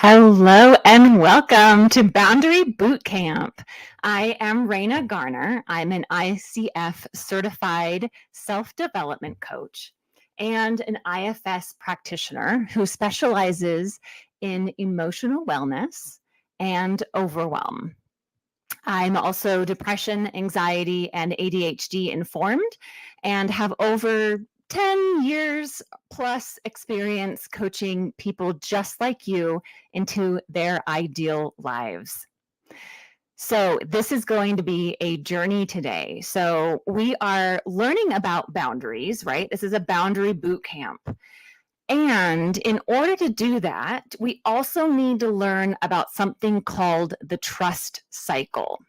Hello and welcome to Boundary Bootcamp. I am Raina Garner. I'm an ICF certified self-development coach and an IFS practitioner who specializes in emotional wellness and overwhelm. I'm also depression, anxiety, and ADHD informed and have over 10 years plus experience coaching people just like you into their ideal lives. So this is going to be a journey today. So we are learning about boundaries, right? This is a boundary boot camp. And in order to do that, we also need to learn about something called the trust cycle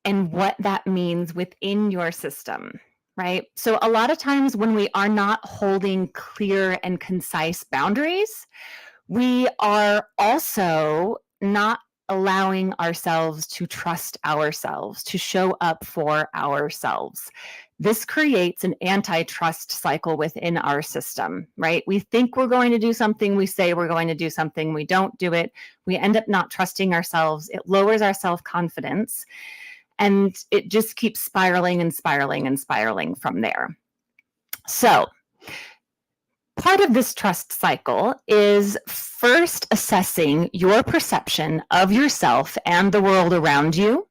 and what that means within your system, right? So a lot of times when we are not holding clear and concise boundaries, we are also not allowing ourselves to trust ourselves, to show up for ourselves. This creates an antitrust cycle within our system, right? We think we're going to do something, we say we're going to do something, we don't do it, we end up not trusting ourselves, it lowers our self-confidence, and it just keeps spiraling and spiraling and spiraling from there. So part of this trust cycle is first assessing your perception of yourself and the world around you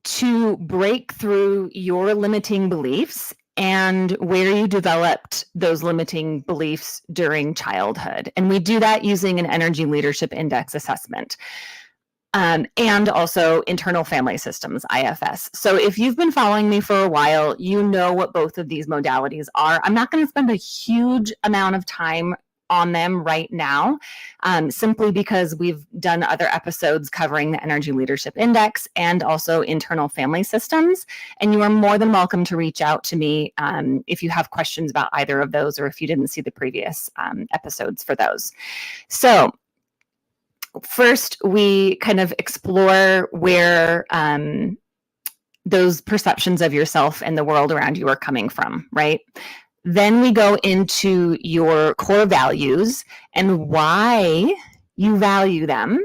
to break through your limiting beliefs and where you developed those limiting beliefs during childhood. And we do that using an energy leadership index assessment. And also internal family systems, IFS. So if you've been following me for a while, you know what both of these modalities are. I'm not going to spend a huge amount of time on them right now, simply because we've done other episodes covering the Energy Leadership Index and also internal family systems. And you are more than welcome to reach out to me if you have questions about either of those, or if you didn't see the previous episodes for those. So first, we kind of explore where those perceptions of yourself and the world around you are coming from, right? Then we go into your core values and why you value them,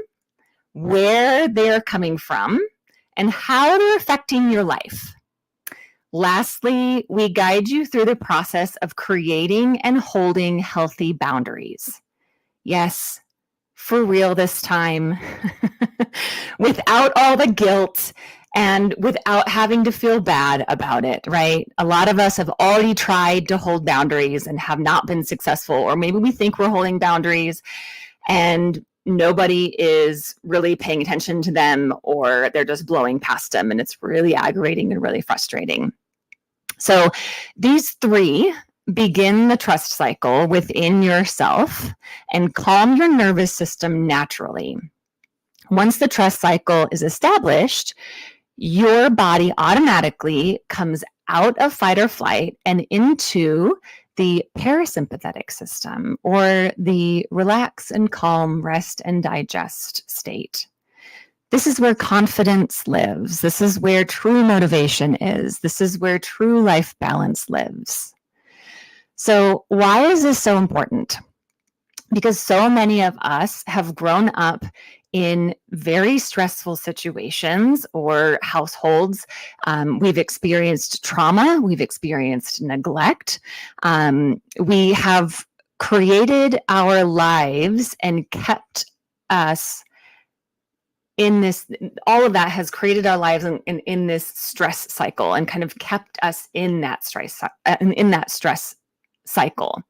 where they're coming from, and how they're affecting your life. Lastly, we guide you through the process of creating and holding healthy boundaries. Yes, for real this time, without all the guilt and without having to feel bad about it, right? A lot of us have already tried to hold boundaries and have not been successful, or maybe we think we're holding boundaries and nobody is really paying attention to them, or they're just blowing past them, and it's really aggravating and really frustrating. So these three begin the trust cycle within yourself and calm your nervous system naturally. Once the trust cycle is established, your body automatically comes out of fight or flight and into the parasympathetic system, or the relax and calm, rest and digest state. This is where confidence lives. This is where true motivation is. This is where true life balance lives. So why is this so important? Because so many of us have grown up in very stressful situations or households. We've experienced trauma, we've experienced neglect. We have created our lives and kept us in this, all of that has created our lives in this stress cycle and kind of kept us in that stress cycle.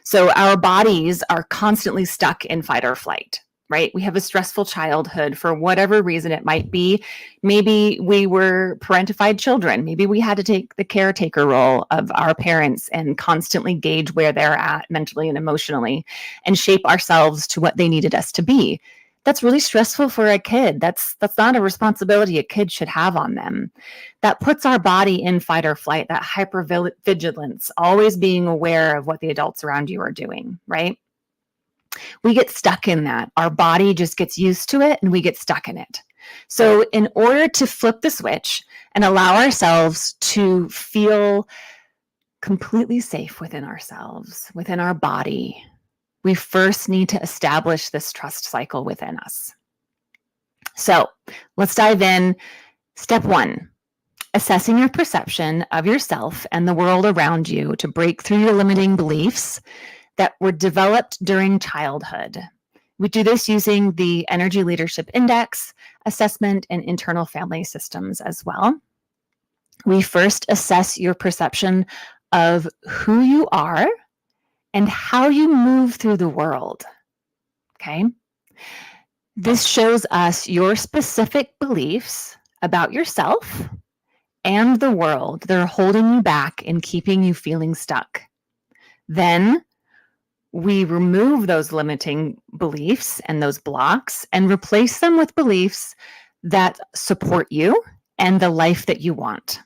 So our bodies are constantly stuck in fight or flight, right? We have a stressful childhood for whatever reason it might be. Maybe we were parentified children. Maybe we had to take the caretaker role of our parents and constantly gauge where they're at mentally and emotionally and shape ourselves to what they needed us to be. That's really stressful for a kid. That's not a responsibility a kid should have on them. That puts our body in fight or flight, that hypervigilance, always being aware of what the adults around you are doing, right? We get stuck in that. Our body just gets used to it and we get stuck in it. So in order to flip the switch and allow ourselves to feel completely safe within ourselves, within our body, we first need to establish this trust cycle within us. So let's dive in. Step 1, assessing your perception of yourself and the world around you to break through your limiting beliefs that were developed during childhood. We do this using the Energy Leadership Index assessment and internal family systems as well. We first assess your perception of who you are and how you move through the world. Okay? This shows us your specific beliefs about yourself and the world that are holding you back and keeping you feeling stuck. Then we remove those limiting beliefs and those blocks and replace them with beliefs that support you and the life that you want.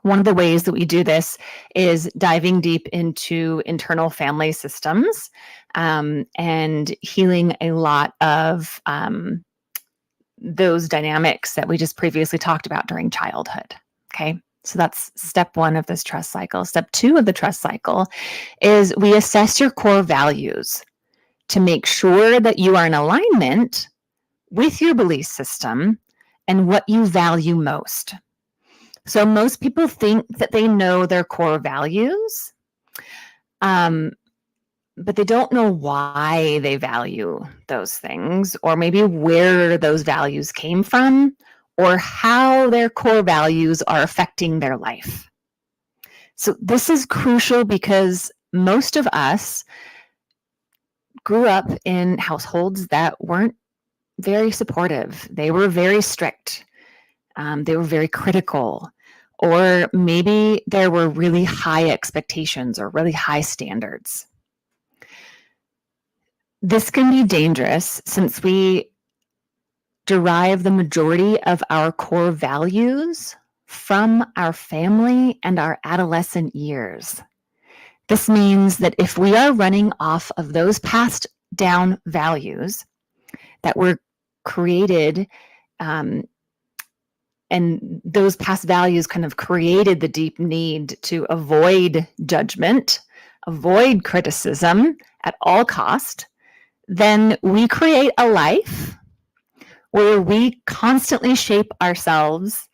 One of the ways that we do this is diving deep into internal family systems and healing a lot of those dynamics that we just previously talked about during childhood. Okay, so that's step 1 of this trust cycle. Step 2 of the trust cycle is we assess your core values to make sure that you are in alignment with your belief system and what you value most. So most people think that they know their core values, but they don't know why they value those things, or maybe where those values came from, or how their core values are affecting their life. So this is crucial because most of us grew up in households that weren't very supportive. They were very strict. They were very critical, or maybe there were really high expectations or really high standards. This can be dangerous since we derive the majority of our core values from our family and our adolescent years. This means that if we are running off of those passed down values that were created, and those past values kind of created the deep need to avoid judgment, avoid criticism at all cost, then we create a life where we constantly shape ourselves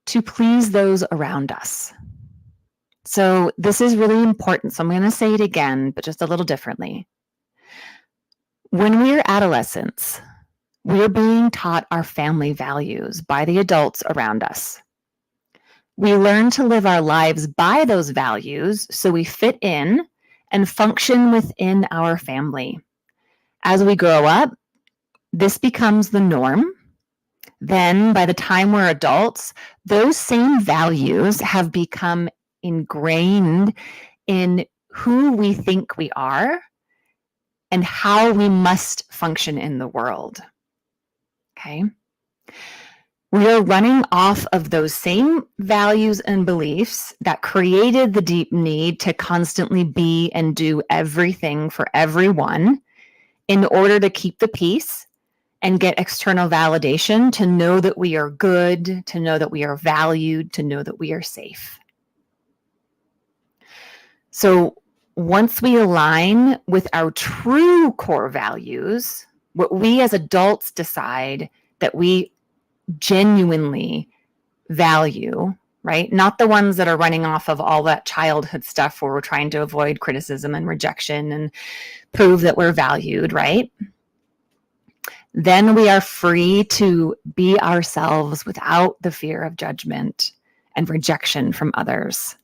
to please those around us. So this is really important. So I'm going to say it again, but just a little differently. When we're adolescents, we're being taught our family values by the adults around us. We learn to live our lives by those values so we fit in and function within our family. As we grow up, this becomes the norm. Then, by the time we're adults, those same values have become ingrained in who we think we are and how we must function in the world. Okay? We are running off of those same values and beliefs that created the deep need to constantly be and do everything for everyone in order to keep the peace and get external validation, to know that we are good, to know that we are valued, to know that we are safe. So once we align with our true core values, what we as adults decide that we genuinely value, right? Not the ones that are running off of all that childhood stuff where we're trying to avoid criticism and rejection and prove that we're valued, right? Then we are free to be ourselves without the fear of judgment and rejection from others.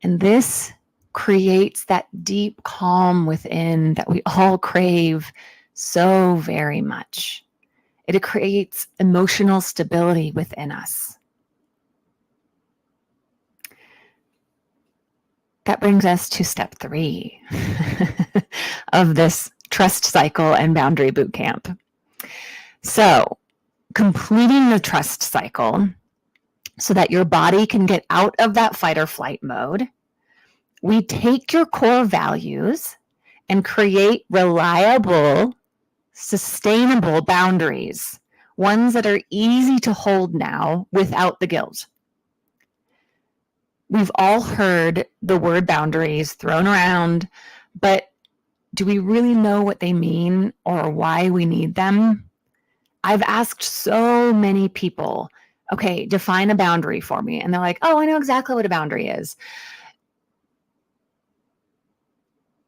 And this creates that deep calm within that we all crave so very much. It creates emotional stability within us. That brings us to step 3 of this trust cycle and boundary bootcamp. So, completing the trust cycle so that your body can get out of that fight or flight mode, we take your core values and create reliable, sustainable boundaries, ones that are easy to hold now without the guilt. We've all heard the word boundaries thrown around But do we really know what they mean or why we need them? I've asked so many people, okay, define a boundary for me. And they're like, oh, I know exactly what a boundary is.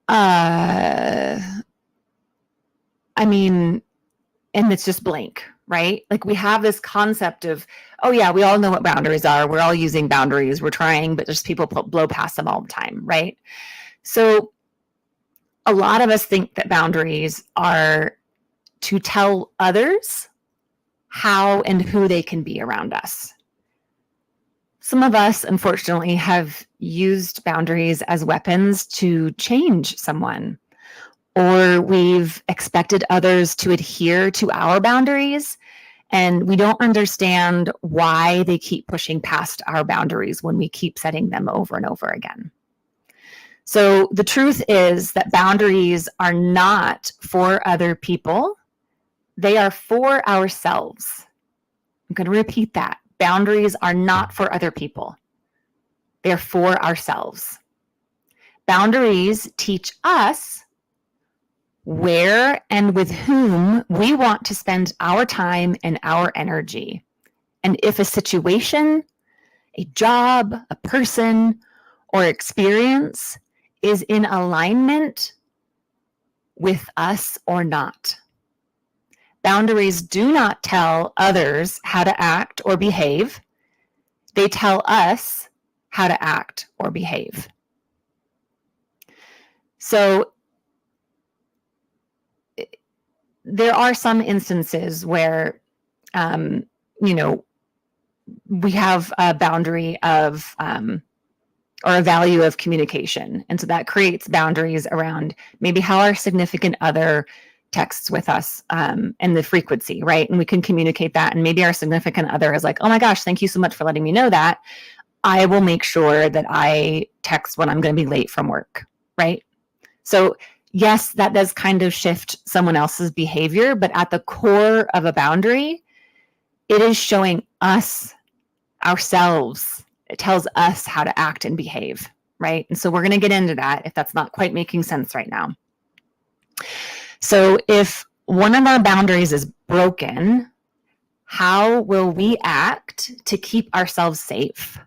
I mean, and it's just blank, right? Like we have this concept of, oh yeah, we all know what boundaries are. We're all using boundaries. We're trying, but just people blow past them all the time, right? So a lot of us think that boundaries are to tell others how and who they can be around us. Some of us, unfortunately, have used boundaries as weapons to change someone, or we've expected others to adhere to our boundaries, and we don't understand why they keep pushing past our boundaries when we keep setting them over and over again. So the truth is that boundaries are not for other people. They are for ourselves. I'm going to repeat that. Boundaries are not for other people. They're for ourselves. Boundaries teach us where and with whom we want to spend our time and our energy. And if a situation, a job, a person, or experience is in alignment with us or not. Boundaries do not tell others how to act or behave. They tell us how to act or behave. So there are some instances where, we have a boundary of, or a value of communication. And so that creates boundaries around maybe how our significant other texts with us, and the frequency, right? And we can communicate that. And maybe our significant other is like, oh my gosh, thank you so much for letting me know that. I will make sure that I text when I'm going to be late from work, right? So yes, that does kind of shift someone else's behavior, but at the core of a boundary, it is showing us, ourselves. It tells us how to act and behave, right? And so we're going to get into that if that's not quite making sense right now. So if one of our boundaries is broken, how will we act to keep ourselves safe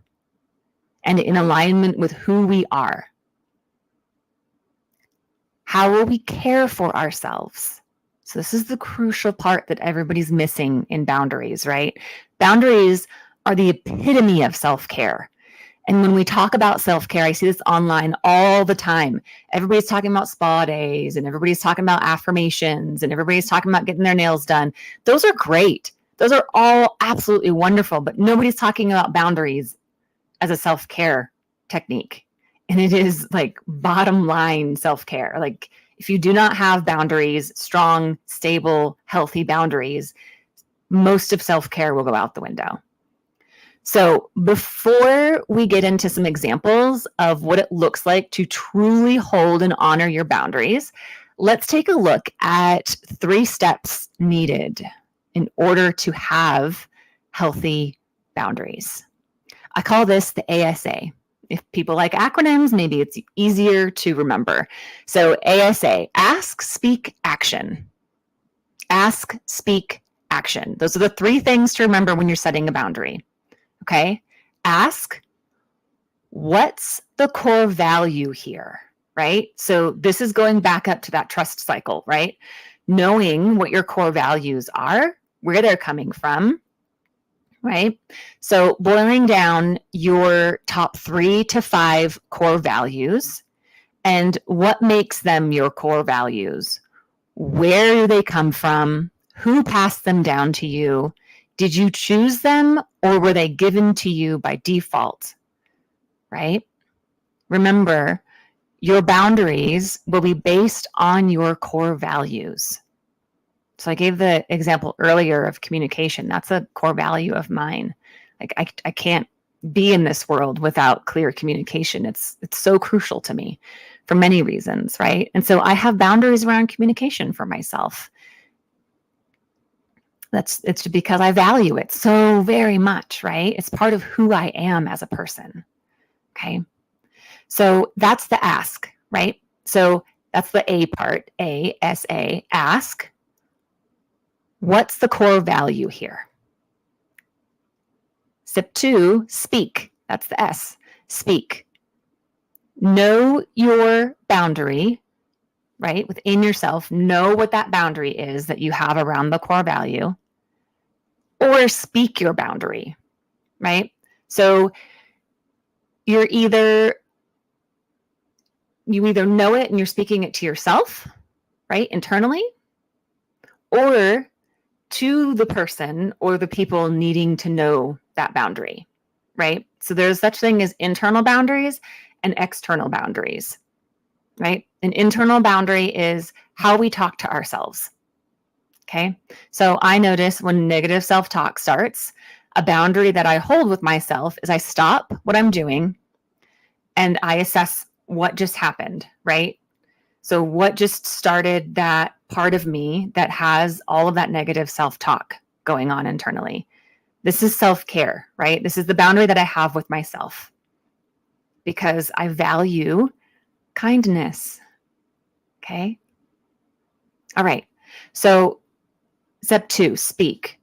and in alignment with who we are? How will we care for ourselves? So this is the crucial part that everybody's missing in boundaries, right? Boundaries are the epitome of self-care. And when we talk about self-care, I see this online all the time. Everybody's talking about spa days, and everybody's talking about affirmations, and everybody's talking about getting their nails done. Those are great. Those are all absolutely wonderful, but nobody's talking about boundaries as a self-care technique. And it is like bottom line self-care. Like if you do not have boundaries, strong, stable, healthy boundaries, most of self-care will go out the window. So before we get into some examples of what it looks like to truly hold and honor your boundaries, let's take a look at 3 steps needed in order to have healthy boundaries. I call this the ASA. If people like acronyms, maybe it's easier to remember. So ASA, ask, speak, action. Ask, speak, action. Those are the 3 things to remember when you're setting a boundary. Okay, ask, what's the core value here, right? So this is going back up to that trust cycle, right? Knowing what your core values are, where they're coming from, right? So boiling down your top 3 to 5 core values and what makes them your core values. Where do they come from? Who passed them down to you? Did you choose them or were they given to you by default, right? Remember, your boundaries will be based on your core values. So I gave the example earlier of communication. That's a core value of mine. Like I can't be in this world without clear communication. It's so crucial to me for many reasons, right? And so I have boundaries around communication for myself. It's because I value it so very much, right? It's part of who I am as a person, okay? So that's the ask, right? So that's the A part, A-S-A, ask, what's the core value here? Step 2, speak. That's the S, speak. Know your boundary, right? Within yourself, know what that boundary is that you have around the core value, or speak your boundary, right? So you either know it and you're speaking it to yourself, right, internally, or to the person or the people needing to know that boundary, right? So there's such thing as internal boundaries and external boundaries, right? An internal boundary is how we talk to ourselves, okay? So I notice when negative self-talk starts, a boundary that I hold with myself is I stop what I'm doing and I assess what just happened, right? So what just started that part of me that has all of that negative self-talk going on internally? This is self-care, right? This is the boundary that I have with myself because I value kindness, okay? All right, so step 2, speak,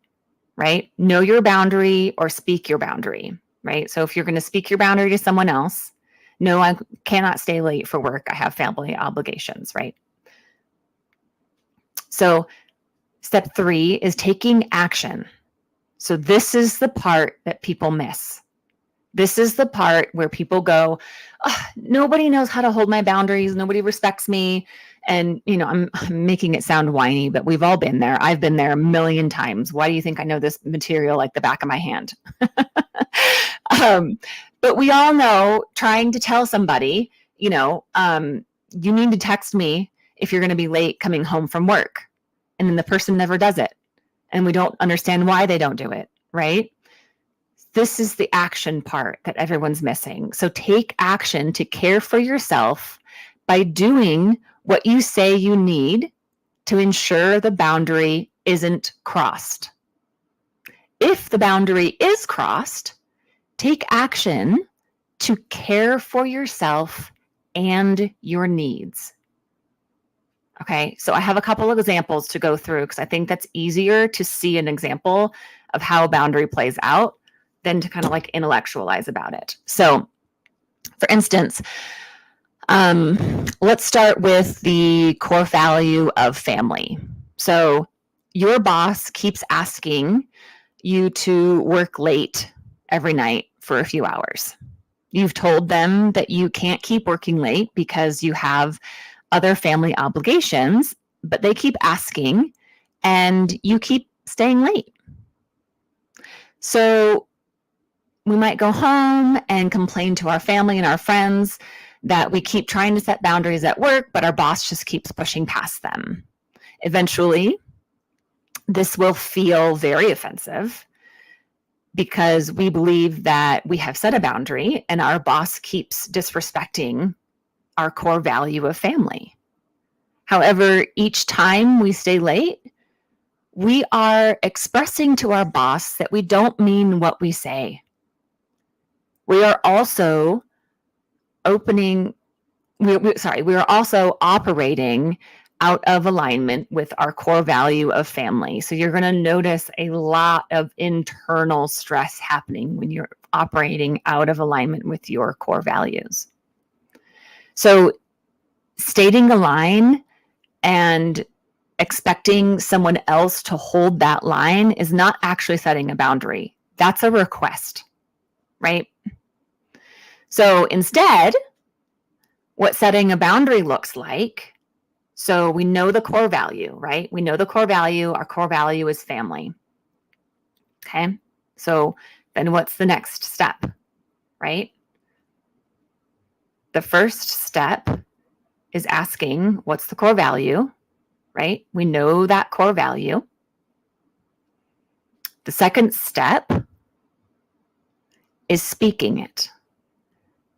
right? Know your boundary or speak your boundary, right? So if you're going to speak your boundary to someone else, no, I cannot stay late for work. I have family obligations, right? So step 3 is taking action. So this is the part that people miss. This is the part where people go, oh, nobody knows how to hold my boundaries. Nobody respects me. And, I'm making it sound whiny, but we've all been there. I've been there a million times. Why do you think I know this material like the back of my hand? But we all know trying to tell somebody, you need to text me if you're going to be late coming home from work. And then the person never does it. And we don't understand why they don't do it, right? This is the action part that everyone's missing. So take action to care for yourself by doing what you say you need to ensure the boundary isn't crossed. If the boundary is crossed, take action to care for yourself and your needs. Okay, so I have a couple of examples to go through because I think that's easier to see an example of how a boundary plays out than to kind of like intellectualize about it. So for instance, let's start with the core value of family. So your boss keeps asking you to work late every night for a few hours. You've told them that you can't keep working late because you have other family obligations, but they keep asking and you keep staying late. So we might go home and complain to our family and our friends that we keep trying to set boundaries at work, but our boss just keeps pushing past them. Eventually, this will feel very offensive because we believe that we have set a boundary and our boss keeps disrespecting our core value of family. However, each time we stay late, we are expressing to our boss that we don't mean what we say. We are also we are also operating out of alignment with our core value of family. So you're going to notice a lot of internal stress happening when you're operating out of alignment with your core values. So stating a line and expecting someone else to hold that line is not actually setting a boundary. That's a request, right? So instead, what setting a boundary looks like, so we know the core value, right? We know the core value. Our core value is family. Okay. So then what's the next step, right? The first step is asking, what's the core value, right? We know that core value. The second step is speaking it,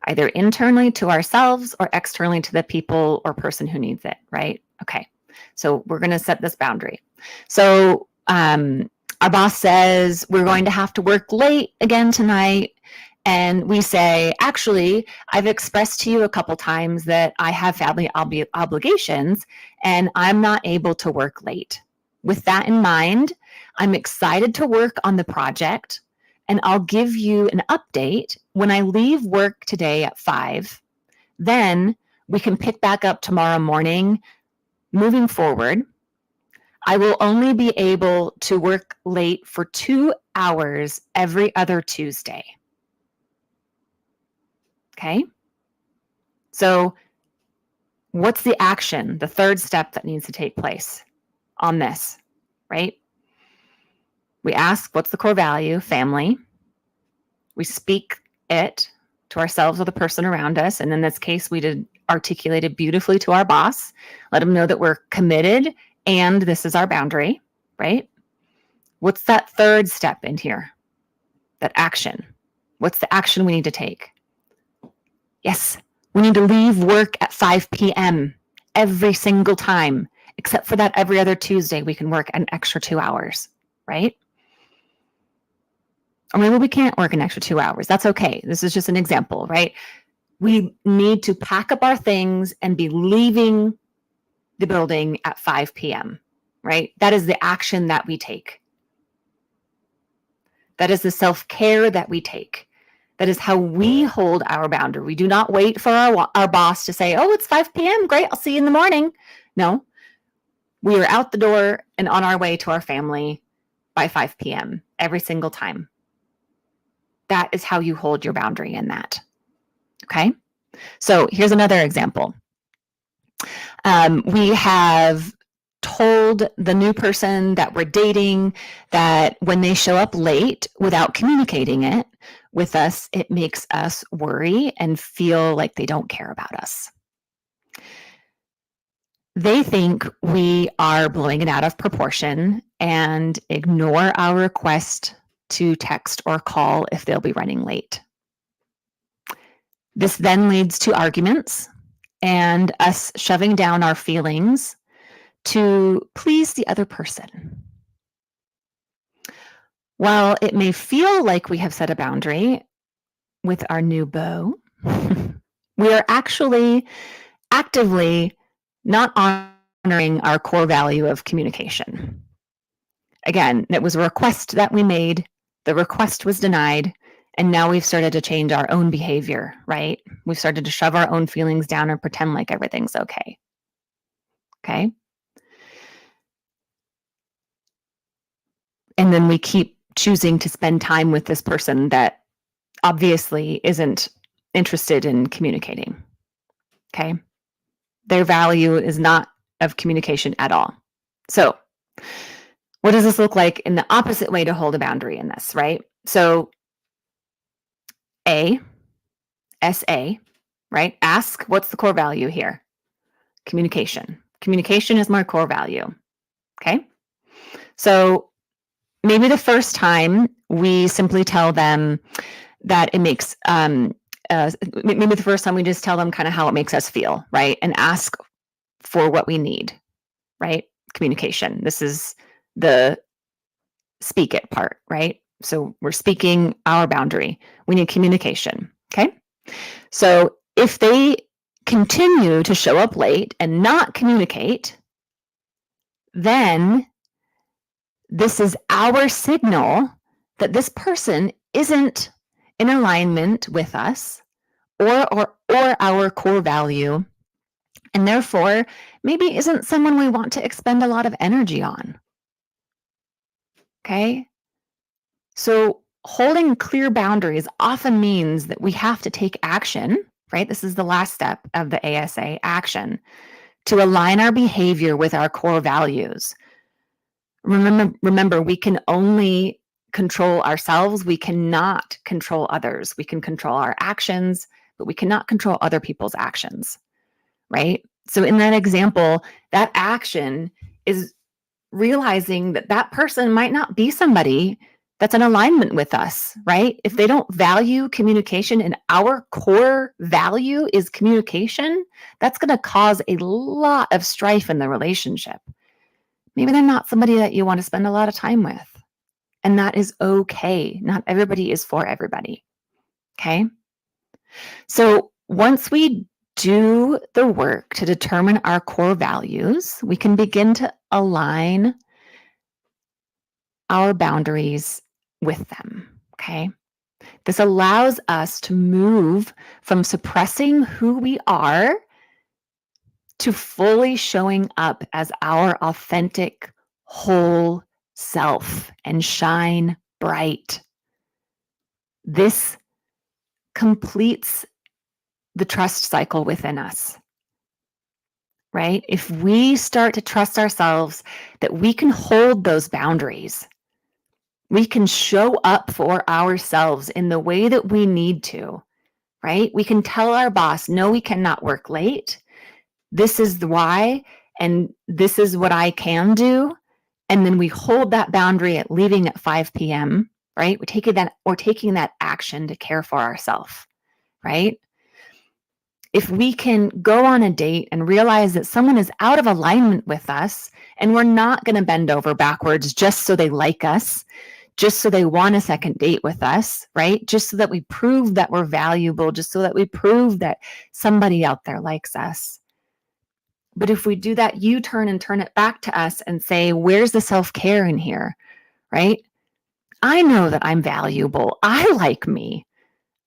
either internally to ourselves or externally to the people or person who needs it, right? Okay, so we're going to set this boundary. So our boss says we're going to have to work late again tonight, And we say, actually, I've expressed to you a couple times that I have family obligations and I'm not able to work late. With that in mind, I'm excited to work on the project, and I'll give you an update when I leave work today at 5. Then we can pick back up tomorrow morning. Moving forward, I will only be able to work late for 2 hours every other Tuesday. Okay? So what's the action, the third step that needs to take place on this, right? We ask, what's the core value? Family. We speak it to ourselves or the person around us. And in this case, we did articulate it beautifully to our boss, let them know that we're committed and this is our boundary, right? What's that third step in here? That action. What's the action we need to take? Yes, we need to leave work at 5 p.m. every single time, except for that every other Tuesday, we can work an extra 2 hours, right? Or maybe we can't work an extra 2 hours. That's okay. This is just an example, right? We need to pack up our things and be leaving the building at 5 p.m., right? That is the action that we take. That is the self-care that we take. That is how we hold our boundary. We do not wait for our boss to say, oh, it's 5 p.m. Great, I'll see you in the morning. No, we are out the door and on our way to our family by 5 p.m. every single time. That is how you hold your boundary in that. Okay? So here's another example. We have told the new person that we're dating that when they show up late without communicating it with us, it makes us worry and feel like they don't care about us. They think we are blowing it out of proportion and ignore our request to text or call if they'll be running late. This then leads to arguments and us shoving down our feelings to please the other person. While it may feel like we have set a boundary with our new beau, we are actually actively not honoring our core value of communication. Again, it was a request that we made, the request was denied, and now we've started to change our own behavior, right? We've started to shove our own feelings down and pretend like everything's okay. Okay? And then we keep choosing to spend time with this person that obviously isn't interested in communicating. Okay? Their value is not of communication at all. So, what does this look like in the opposite way to hold a boundary in this, right? So, SA, right? Ask, what's the core value here? Communication. Communication is my core value. Okay? So, maybe the first time we simply tell them that it makes, maybe the first time we just tell them kind of how it makes us feel, right? And ask for what we need, right? Communication. This is the speak it part, right? So we're speaking our boundary. We need communication, okay? So if they continue to show up late and not communicate, then this is our signal that this person isn't in alignment with us or our core value, and therefore maybe isn't someone we want to expend a lot of energy on. Okay? So holding clear boundaries often means that we have to take action, right? This is the last step of the ASA, action, to align our behavior with our core values. Remember, we can only control ourselves. We cannot control others. We can control our actions, but we cannot control other people's actions, right? So in that example, that action is realizing that that person might not be somebody that's in alignment with us, right? If they don't value communication and our core value is communication, that's going to cause a lot of strife in the relationship. Maybe they're not somebody that you want to spend a lot of time with. And that is okay. Not everybody is for everybody. Okay. So once we do the work to determine our core values, we can begin to align our boundaries with them. Okay. This allows us to move from suppressing who we are to fully showing up as our authentic, whole self and shine bright. This completes the trust cycle within us, right? If we start to trust ourselves that we can hold those boundaries, we can show up for ourselves in the way that we need to, right? We can tell our boss, no, we cannot work late. This is the why, and this is what I can do. And then we hold that boundary at leaving at 5 p.m., right? We're taking that action to care for ourselves, right? If we can go on a date and realize that someone is out of alignment with us, and we're not going to bend over backwards just so they like us, just so they want a second date with us, right? Just so that we prove that we're valuable, just so that we prove that somebody out there likes us. But if we do that U-turn and turn it back to us and say, where's the self-care in here, right? I know that I'm valuable. I like me.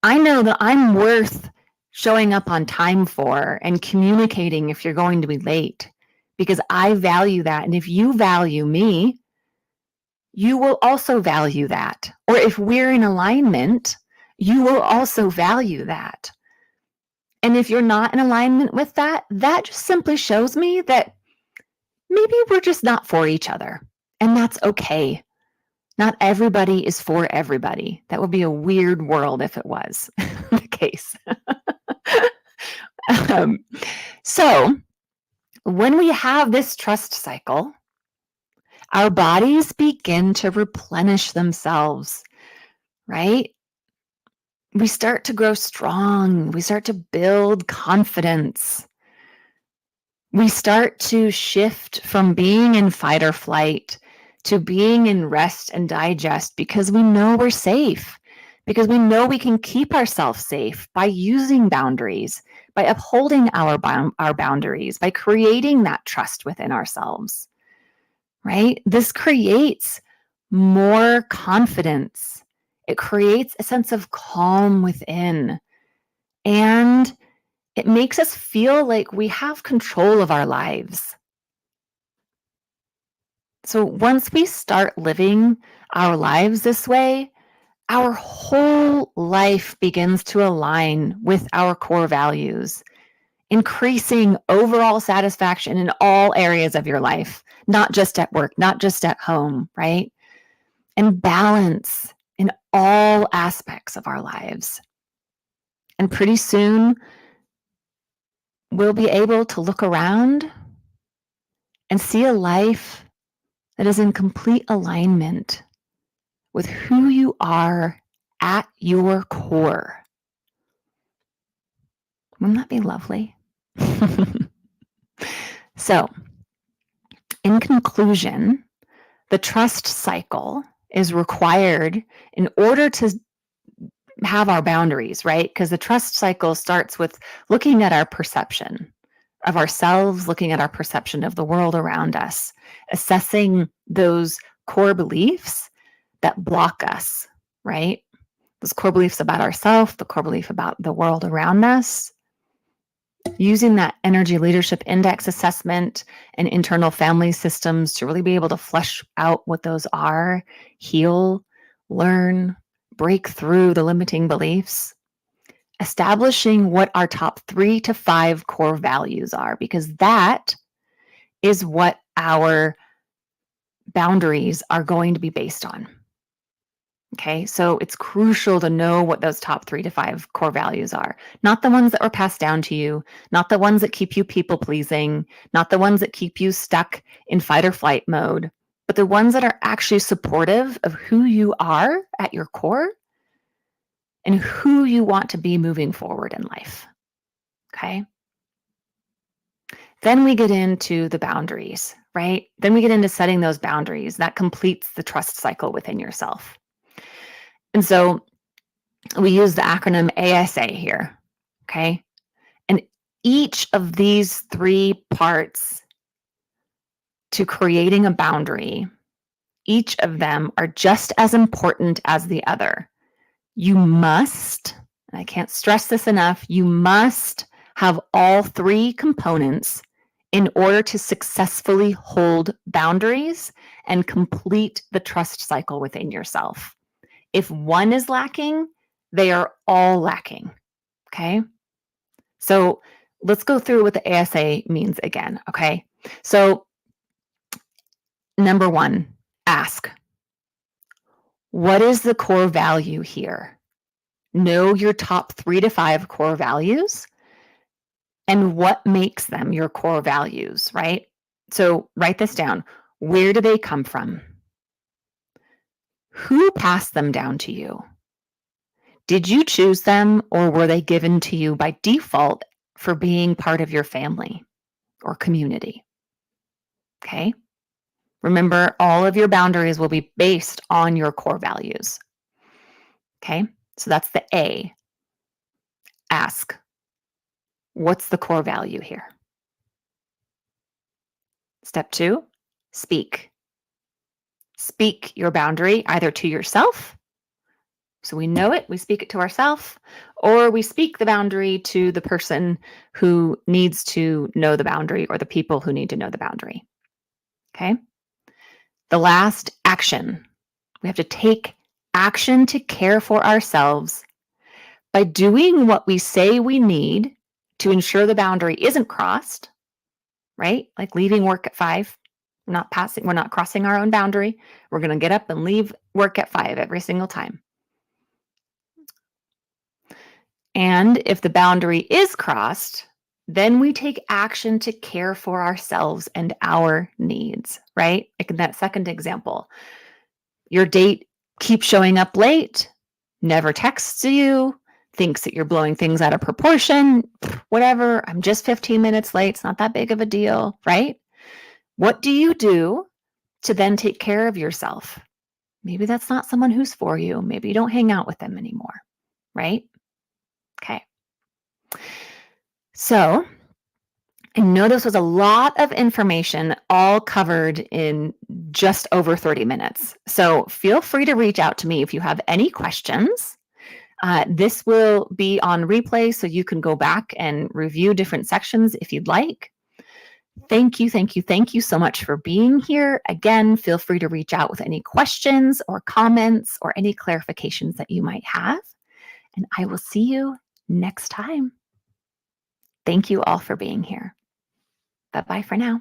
I know that I'm worth showing up on time for and communicating if you're going to be late, because I value that. And if you value me, you will also value that. Or if we're in alignment, you will also value that. And if you're not in alignment with that, that just simply shows me that maybe we're just not for each other. And that's okay. Not everybody is for everybody. That would be a weird world if it was the case. um, so when we have this trust cycle, our bodies begin to replenish themselves, right? We start to grow strong. We start to build confidence. We start to shift from being in fight or flight to being in rest and digest, because we know we're safe, because we know we can keep ourselves safe by using boundaries, by upholding our boundaries, by creating that trust within ourselves, right? This creates more confidence. It creates a sense of calm within, and it makes us feel like we have control of our lives. So once we start living our lives this way, our whole life begins to align with our core values, increasing overall satisfaction in all areas of your life, not just at work, not just at home, right? And balance in all aspects of our lives. And pretty soon, we'll be able to look around and see a life that is in complete alignment with who you are at your core. Wouldn't that be lovely? So, in conclusion, the trust cycle is required in order to have our boundaries, right? Because the trust cycle starts with looking at our perception of ourselves, looking at our perception of the world around us, assessing those core beliefs that block us, right? Those core beliefs about ourselves, the core belief about the world around us. Using that energy leadership index assessment and internal family systems to really be able to flesh out what those are, heal, learn, break through the limiting beliefs. Establishing what our top 3 to 5 core values are, because that is what our boundaries are going to be based on. Okay, so it's crucial to know what those top 3 to 5 core values are. Not the ones that were passed down to you, not the ones that keep you people pleasing, not the ones that keep you stuck in fight or flight mode, but the ones that are actually supportive of who you are at your core and who you want to be moving forward in life. Okay. Then we get into the boundaries, right? Then we get into setting those boundaries. That completes the trust cycle within yourself. And so we use the acronym ASA here, okay? And each of these 3 parts to creating a boundary, each of them are just as important as the other. You must, and I can't stress this enough, you must have all 3 components in order to successfully hold boundaries and complete the trust cycle within yourself. If one is lacking, they are all lacking, okay? So let's go through what the ASA means again, okay? So number 1, ask. What is the core value here? Know your top 3 to 5 core values and what makes them your core values, right? So write this down. Where do they come from? Who passed them down to you? Did you choose them or were they given to you by default for being part of your family or community? Okay. Remember, all of your boundaries will be based on your core values. Okay. So that's the A. Ask. What's the core value here? Step 2, speak. Speak your boundary either to yourself, so we know it, we speak it to ourselves, or we speak the boundary to the person who needs to know the boundary or the people who need to know the boundary. Okay? The last, action. We have to take action to care for ourselves by doing what we say we need to ensure the boundary isn't crossed, right? Like leaving work at 5. We're not crossing our own boundary. We're going to get up and leave work at 5 every single time. And if the boundary is crossed, then we take action to care for ourselves and our needs, right? Like in that second example, your date keeps showing up late, never texts you, thinks that you're blowing things out of proportion, whatever, I'm just 15 minutes late, it's not that big of a deal, right? What do you do to then take care of yourself? Maybe that's not someone who's for you. Maybe you don't hang out with them anymore, right? Okay. So I know this was a lot of information all covered in just over 30 minutes. So feel free to reach out to me if you have any questions. This will be on replay, so you can go back and review different sections if you'd like. Thank you, thank you, thank you so much for being here. Again, feel free to reach out with any questions or comments or any clarifications that you might have. And I will see you next time. Thank you all for being here. Bye-bye for now.